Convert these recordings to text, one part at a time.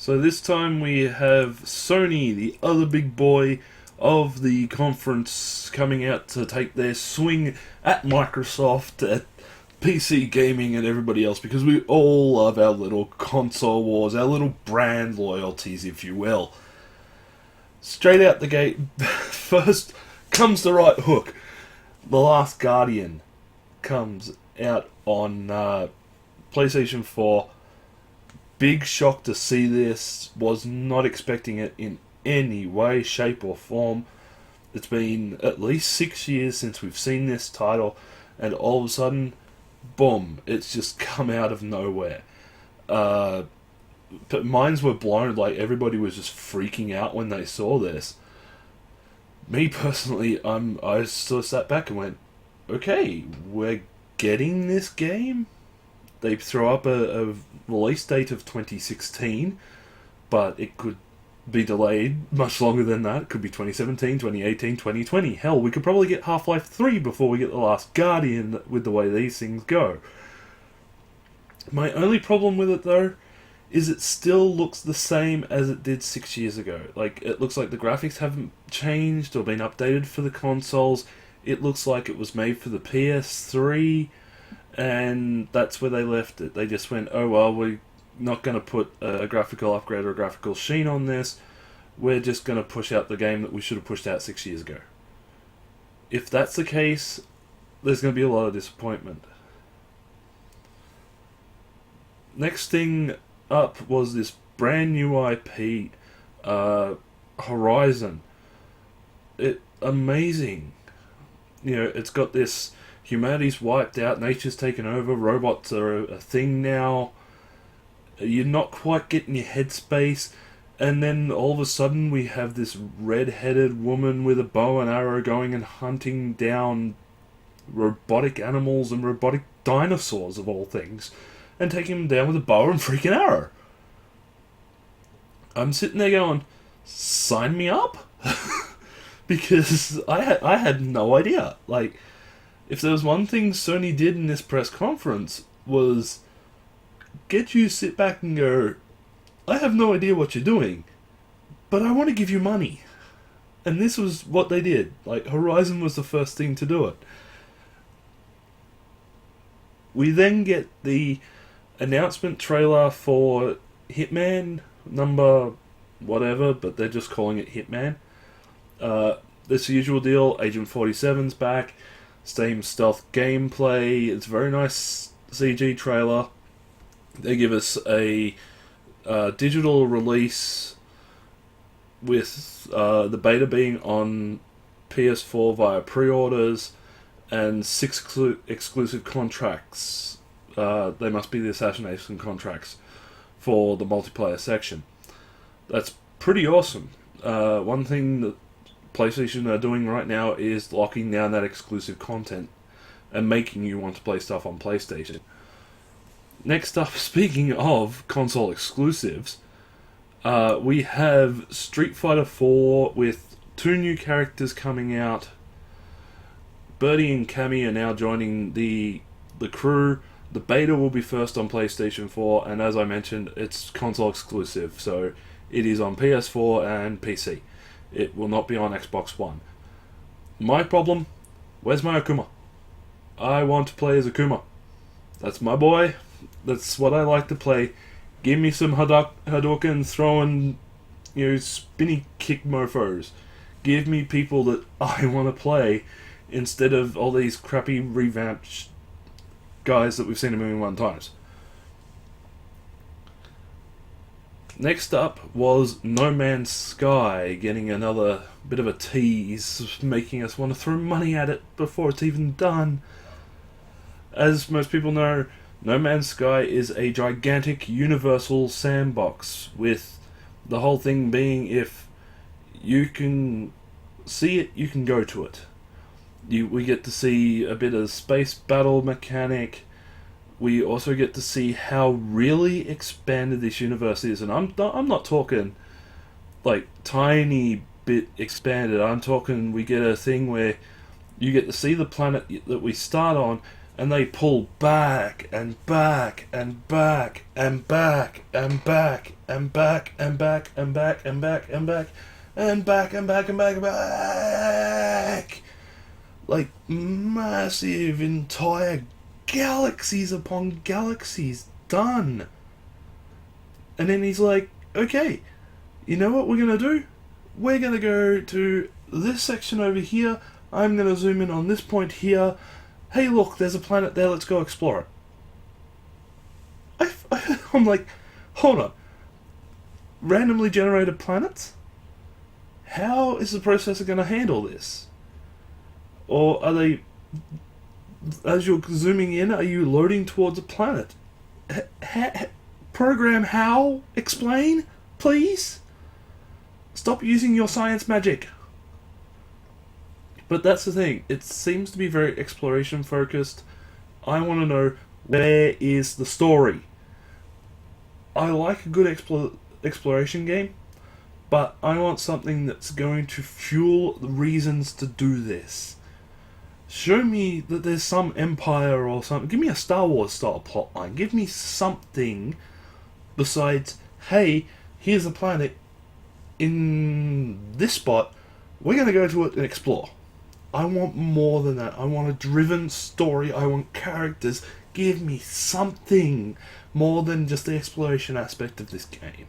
So this time we have Sony, the other big boy of the conference, coming out to take their swing at Microsoft, at PC gaming and everybody else, because we all love our little console wars, our little brand loyalties, if you will. Straight out the gate, first comes the right hook. The Last Guardian comes out on PlayStation 4. Big shock to see this. Was not expecting it in any way, shape or form. It's been at least 6 years since we've seen this title, and all of a sudden, boom, it's just come out of nowhere. But minds were blown, like everybody was just freaking out when they saw this. Me personally, I sort of sat back and went, okay, we're getting this game? They throw up a release date of 2016, but it could be delayed much longer than that. It could be 2017, 2018, 2020. Hell, we could probably get Half-Life 3 before we get The Last Guardian with the way these things go. My only problem with it, though, is it still looks the same as it did 6 years ago. Like, it looks like the graphics haven't changed or been updated for the consoles. It looks like it was made for the PS3, and that's where they left it. They just went, oh well, we're not going to put a graphical upgrade or a graphical sheen on this. We're just going to push out the game that we should have pushed out 6 years ago. If that's the case, there's going to be a lot of disappointment. Next thing up was this brand new IP, Horizon. Amazing. You know, it's got this, humanity's wiped out, nature's taken over, robots are a thing now. You're not quite getting your headspace, and then all of a sudden we have this red-headed woman with a bow and arrow going and hunting down robotic animals and robotic dinosaurs, of all things, and taking them down with a bow and freaking arrow. I'm sitting there going, sign me up? Because I had no idea. Like, if there was one thing Sony did in this press conference, was get you to sit back and go, I have no idea what you're doing, but I want to give you money. And this was what they did. Like, Horizon was the first thing to do it. We then get the announcement trailer for Hitman number whatever, but they're just calling it Hitman. It's the usual deal. Agent 47's back. Same stealth gameplay. It's a very nice CG trailer. They give us a digital release with the beta being on PS4 via pre-orders and 6 exclusive contracts. They must be the assassination contracts for the multiplayer section. That's pretty awesome. One thing that PlayStation are doing right now is locking down that exclusive content and making you want to play stuff on PlayStation. Next up, speaking of console exclusives, we have Street Fighter 4 with 2 new characters coming out. Birdie and Cammy are now joining the crew. The beta will be first on PlayStation 4, and as I mentioned, it's console exclusive, so it is on PS4 and PC. It will not be on Xbox One. My problem, where's my Akuma? I want to play as Akuma. That's my boy. That's what I like to play. Give me some Hadouken throwing, spinny kick mofos. Give me people that I want to play instead of all these crappy revamped guys that we've seen a million one times. Next up was No Man's Sky, getting another bit of a tease, making us want to throw money at it before it's even done. As most people know, No Man's Sky is a gigantic universal sandbox, with the whole thing being if you can see it, you can go to it. We get to see a bit of space battle mechanic. We also get to see how really expanded this universe is, and I'm not talking like tiny bit expanded. I'm talking we get a thing where you get to see the planet that we start on, and they pull back and back and back and back and back and back and back and back and back and back and back and back and back and back, like massive entire galaxies upon galaxies done. And then he's like, okay, you know what we're gonna do? We're gonna go to this section over here. I'm gonna zoom in on this point here. Hey, look, there's a planet there. Let's go explore it. I'm like, hold on. Randomly generated planets? How is the processor going to handle this? Or are they, as you're zooming in, are you loading towards a planet? Program how? Explain, please? Stop using your science magic. But that's the thing. It seems to be very exploration focused. I want to know, where is the story? I like a good exploration game, but I want something that's going to fuel the reasons to do this. Show me that there's some empire or something. Give me a Star Wars style plotline. Give me something besides, hey, here's a planet in this spot. We're going to go to it and explore. I want more than that. I want a driven story. I want characters. Give me something more than just the exploration aspect of this game.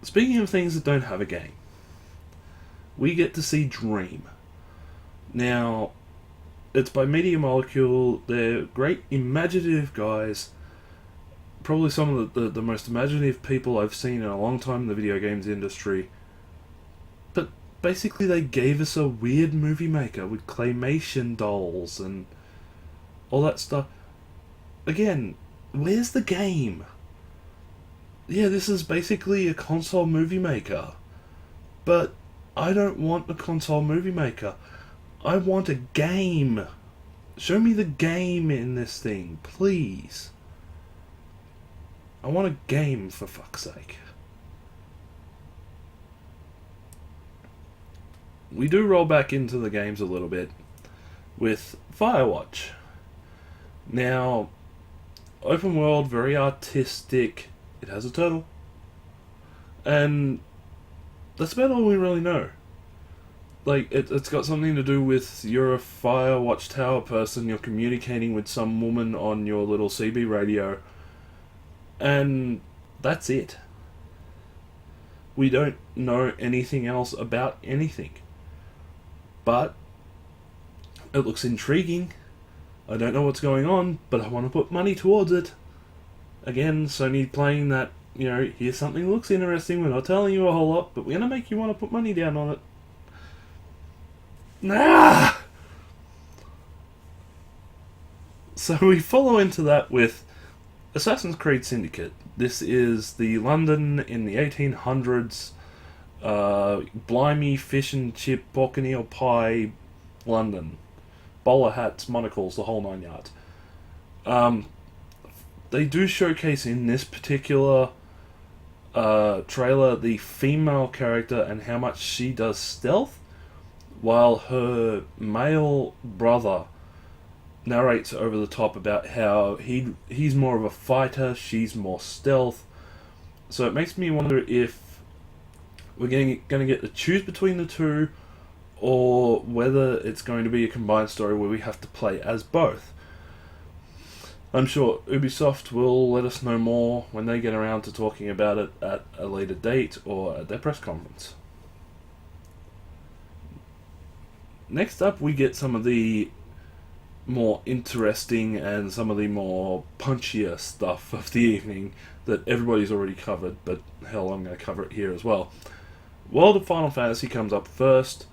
Speaking of things that don't have a game, we get to see Dream. Now, it's by Media Molecule. They're great imaginative guys. Probably some of the most imaginative people I've seen in a long time in the video games industry. But basically they gave us a weird movie maker with claymation dolls and all that stuff. Again, where's the game? Yeah, this is basically a console movie maker. But I don't want a console movie maker. I want a game. Show me the game in this thing, please. I want a game, for fuck's sake. We do roll back into the games a little bit with Firewatch. Now, open world, very artistic. It has a turtle. And that's about all we really know. Like, it's got something to do with you're a Firewatch tower person, you're communicating with some woman on your little CB radio, and that's it. We don't know anything else about anything. But it looks intriguing. I don't know what's going on, but I want to put money towards it. Again, Sony playing that, you know, here's something that looks interesting, we're not telling you a whole lot, but we're going to make you want to put money down on it. Nah! So we follow into that with Assassin's Creed Syndicate. This is the London in the 1800s. Blimey, fish and chip, pork and eel pie, London. Bowler hats, monocles, the whole 9 yards. They do showcase in this particular trailer the female character and how much she does stealth, while her male brother narrates over the top about how he's more of a fighter, she's more stealth. So it makes me wonder if we're going to get to choose between the two, or whether it's going to be a combined story where we have to play as both. I'm sure Ubisoft will let us know more when they get around to talking about it at a later date or at their press conference. Next up, we get some of the more interesting and some of the more punchier stuff of the evening that everybody's already covered, but hell, I'm going to cover it here as well. World of Final Fantasy comes up first.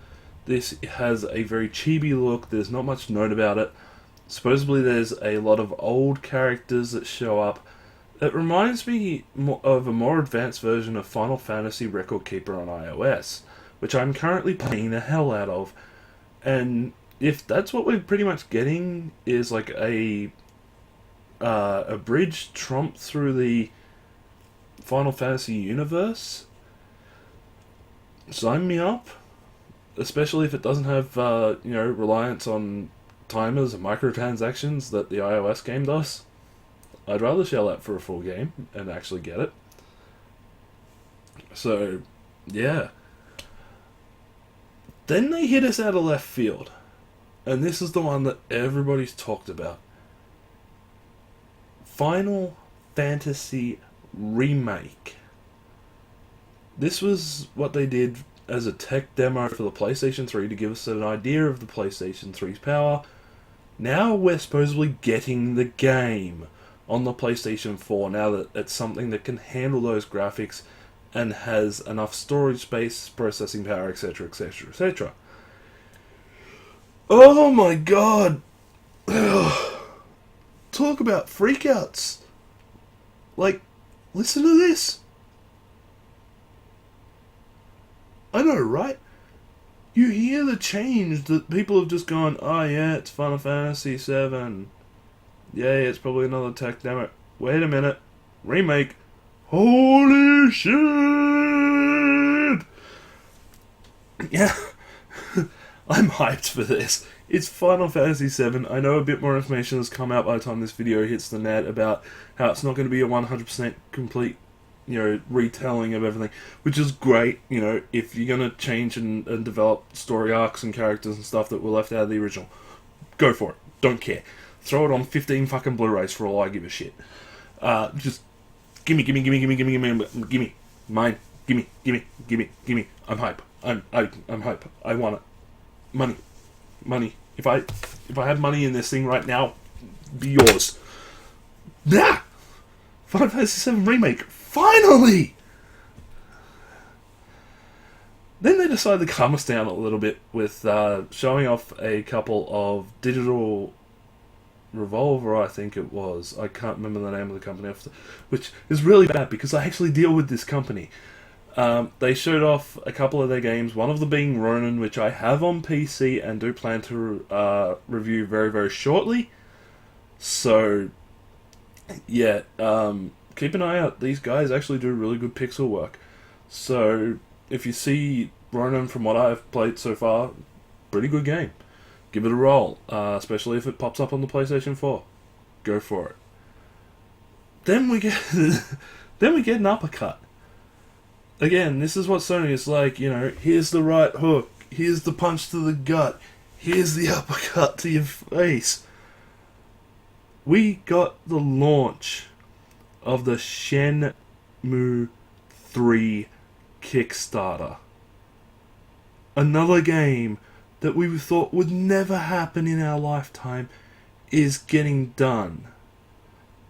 This has a very chibi look. There's not much known about it. Supposedly there's a lot of old characters that show up. It reminds me of a more advanced version of Final Fantasy Record Keeper on iOS, which I'm currently playing the hell out of. And if that's what we're pretty much getting, is like a bridge trump through the Final Fantasy universe, sign me up. especially if it doesn't have reliance on timers and microtransactions that the iOS game does. I'd rather shell out for a full game and actually get it. So, yeah. Then they hit us out of left field. And this is the one that everybody's talked about. Final Fantasy Remake. This was what they did as a tech demo for the PlayStation 3 to give us an idea of the PlayStation 3's power. Now we're supposedly getting the game on the PlayStation 4, now that it's something that can handle those graphics and has enough storage space, processing power, etc, etc, etc. Oh my god! Talk about freakouts! Like, listen to this! I know, right? You hear the change that people have just gone, oh yeah, it's Final Fantasy 7. Yeah, it's probably another tech demo. Wait a minute. Remake. Holy shit! Yeah. I'm hyped for this. It's Final Fantasy 7. I know a bit more information has come out by the time this video hits the net about how it's not going to be a 100% complete, retelling of everything, which is great, if you're going to change and develop story arcs and characters and stuff that were left out of the original. Go for it. Don't care. Throw it on 15 fucking Blu-rays for all I give a shit. Just gimme, mine, gimme. I'm hype. I'm hype. I want it. Money. If I had money in this thing right now, be yours. Nah! Final Fantasy 7 Remake. Finally! Then they decided to calm us down a little bit with showing off a couple of digital Revolver, I think it was. I can't remember the name of the company, which is really bad because I actually deal with this company. They showed off a couple of their games, one of them being Ronin, which I have on PC and do plan to review very, very shortly. So, yeah, keep an eye out. These guys actually do really good pixel work. So, if you see Ronin from what I've played so far, pretty good game. Give it a roll, especially if it pops up on the PlayStation 4. Go for it. Then we get an uppercut. Again, this is what Sony is like, here's the right hook, here's the punch to the gut, here's the uppercut to your face. We got the launch of the Shenmue 3 Kickstarter. Another game that we thought would never happen in our lifetime is getting done.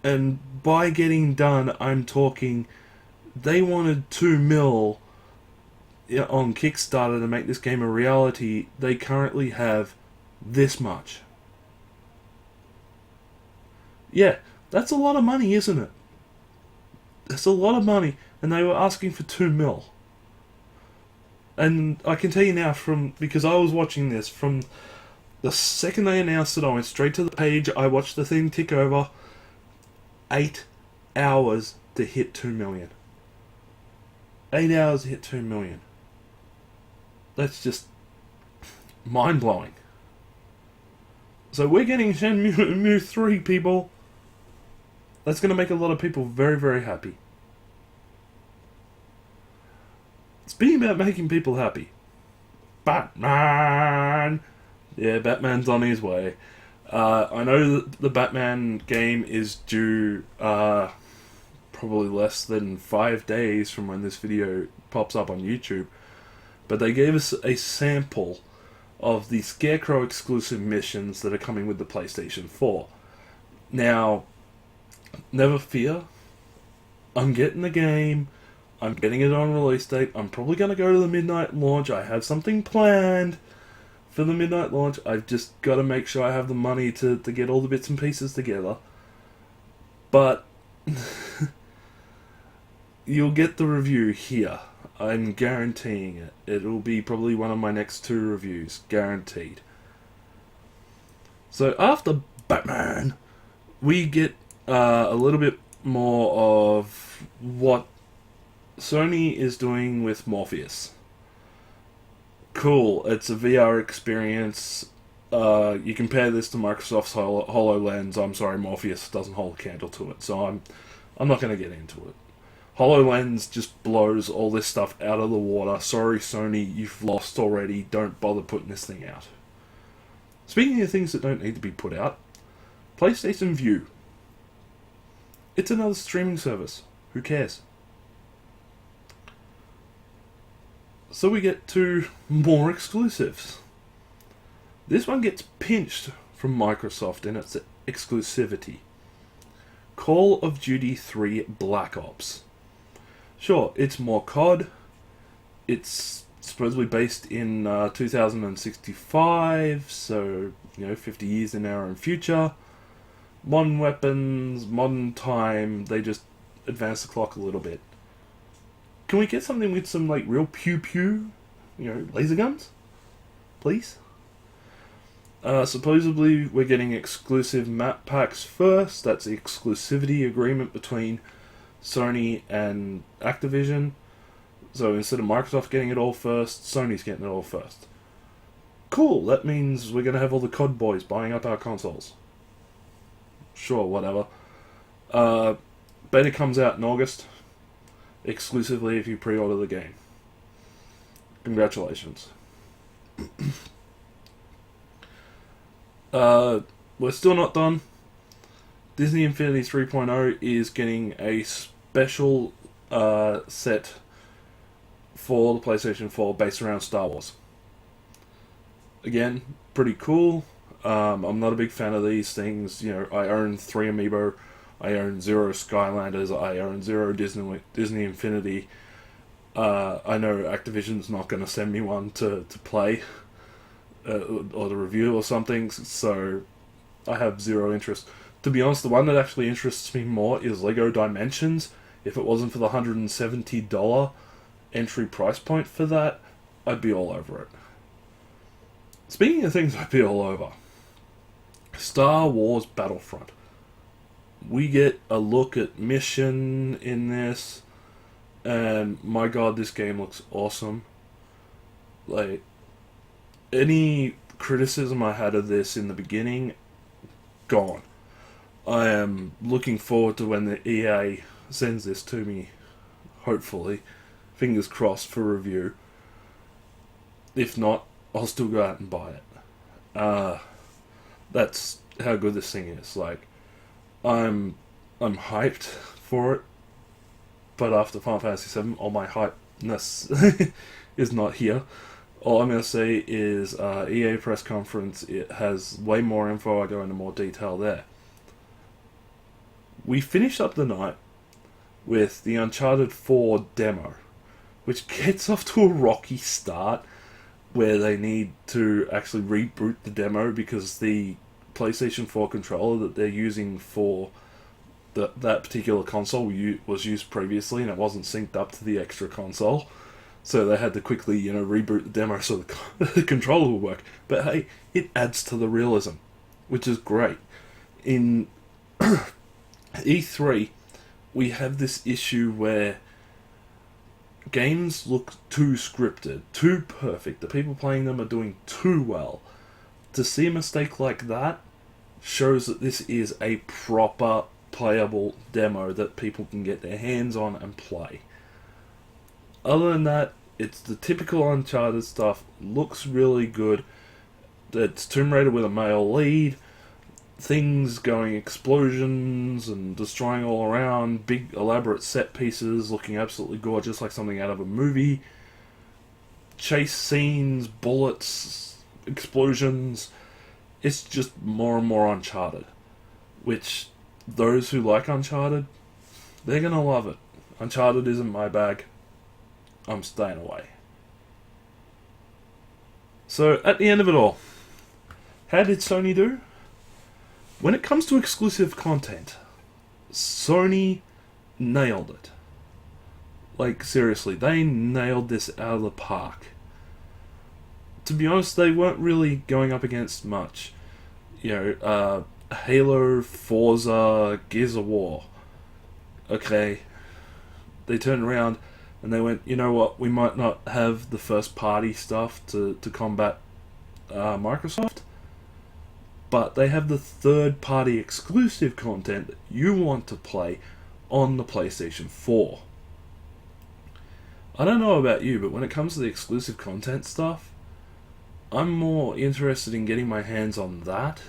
And by getting done, I'm talking they wanted $2 million on Kickstarter to make this game a reality. They currently have this much. Yeah, that's a lot of money, isn't it? That's a lot of money, and they were asking for $2 million. And I can tell you now, because I was watching this, from the second they announced it, I went straight to the page, I watched the thing tick over. 8 hours to hit 2 million. 8 hours to hit 2 million. That's just mind-blowing. So we're getting Shenmue 3, people. That's going to make a lot of people very, very happy. Speaking about making people happy, Batman! Yeah, Batman's on his way. I know that the Batman game is due probably less than 5 days from when this video pops up on YouTube, but they gave us a sample of the Scarecrow exclusive missions that are coming with the PlayStation 4. Now, never fear, I'm getting the game. I'm getting it on release date. I'm probably going to go to the midnight launch. I have something planned for the midnight launch. I've just got to make sure I have the money to get all the bits and pieces together. But you'll get the review here. I'm guaranteeing it. It'll be probably one of my next 2 reviews. Guaranteed. So after Batman, we get a little bit more of what Sony is doing with Morpheus. cool. It's a VR experience. You compare this to Microsoft's HoloLens. I'm sorry, Morpheus doesn't hold a candle to it, so I'm not going to get into it. HoloLens just blows all this stuff out of the water. Sorry, Sony, you've lost already. Don't bother putting this thing out. Speaking of things that don't need to be put out, PlayStation Vue. It's another streaming service. Who cares? So we get to more exclusives. This one gets pinched from Microsoft in its exclusivity. Call of Duty 3 Black Ops. Sure, it's more COD. It's supposedly based in 2065, so, 50 years in our own future. Modern weapons, modern time, they just advance the clock a little bit. Can we get something with some, real pew-pew, laser guns? Please? Supposedly, we're getting exclusive map packs first. That's the exclusivity agreement between Sony and Activision. So instead of Microsoft getting it all first, Sony's getting it all first. Cool, that means we're going to have all the COD boys buying up our consoles. Sure, whatever. Beta comes out in August, exclusively if you pre-order the game. Congratulations. We're still not done. Disney Infinity 3.0 is getting a special set for the PlayStation 4 based around Star Wars. Again, pretty cool. I'm not a big fan of these things. I own 3 Amiibo. I own 0 Skylanders. I own 0 Disney Infinity. I know Activision's not going to send me one to play or to review or something, so I have 0 interest. To be honest, the one that actually interests me more is Lego Dimensions. If it wasn't for the $170 entry price point for that, I'd be all over it. Speaking of things I'd be all over, Star Wars Battlefront. We get a look at Mission in this, and my god, this game looks awesome. Any criticism I had of this in the beginning, gone. I am looking forward to when the EA sends this to me, hopefully. Fingers crossed for review. If not, I'll still go out and buy it. That's how good this thing is. I'm hyped for it, but after Final Fantasy VII, all my hypeness is not here. All I'm going to say is EA press conference. It has way more info. I go into more detail there. We finished up the night with the Uncharted 4 demo, which gets off to a rocky start where they need to actually reboot the demo because the PlayStation 4 controller that they're using for that particular console was used previously and it wasn't synced up to the extra console. So they had to quickly, reboot the demo so the controller would work. But hey, it adds to the realism, which is great. In E3, we have this issue where games look too scripted, too perfect. The people playing them are doing too well. To see a mistake like that shows that this is a proper playable demo that people can get their hands on and play. Other than that, it's the typical Uncharted stuff. Looks really good. It's Tomb Raider with a male lead. Things going explosions and destroying all around. Big elaborate set pieces looking absolutely gorgeous like something out of a movie. Chase scenes, bullets, explosions. It's just more and more Uncharted. Which, those who like Uncharted, they're going to love it. Uncharted isn't my bag. I'm staying away. So, at the end of it all, how did Sony do? When it comes to exclusive content, Sony nailed it. Seriously, they nailed this out of the park. To be honest, they weren't really going up against much. Halo, Forza, Gears of War. Okay. They turned around, and they went, you know what, we might not have the first party stuff to combat Microsoft, but they have the third party exclusive content that you want to play on the PlayStation 4. I don't know about you, but when it comes to the exclusive content stuff, I'm more interested in getting my hands on that.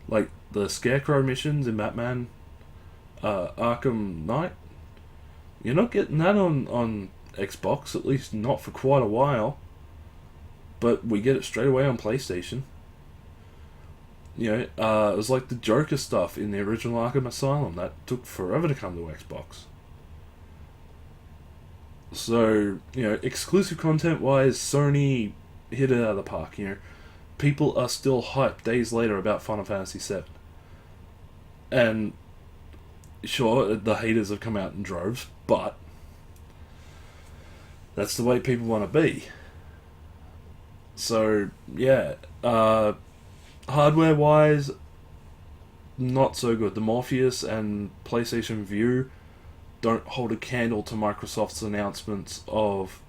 Like the Scarecrow missions in Batman Arkham Knight. You're not getting that on Xbox, at least not for quite a while. But we get it straight away on PlayStation. It was like the Joker stuff in the original Arkham Asylum. That took forever to come to Xbox. So, exclusive content wise, Sony hit it out of the park. People are still hyped days later about Final Fantasy VII. And sure, the haters have come out in droves, but that's the way people want to be. So, yeah, hardware-wise, not so good. The Morpheus and PlayStation Vue don't hold a candle to Microsoft's announcements of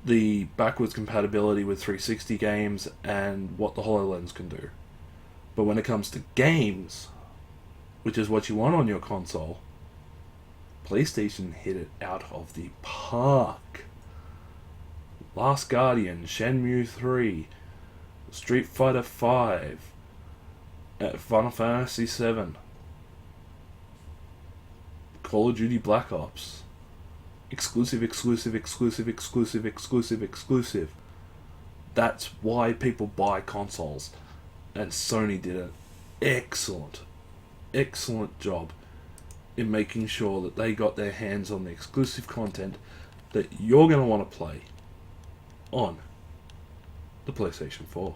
the backwards compatibility with 360 games and what the HoloLens can do. But when it comes to games, which is what you want on your console, PlayStation hit it out of the park. Last Guardian, Shenmue 3, Street Fighter 5, Final Fantasy 7, Call of Duty Black Ops. Exclusive. That's why people buy consoles. And Sony did an excellent job in making sure that they got their hands on the exclusive content that you're going to want to play on the PlayStation 4.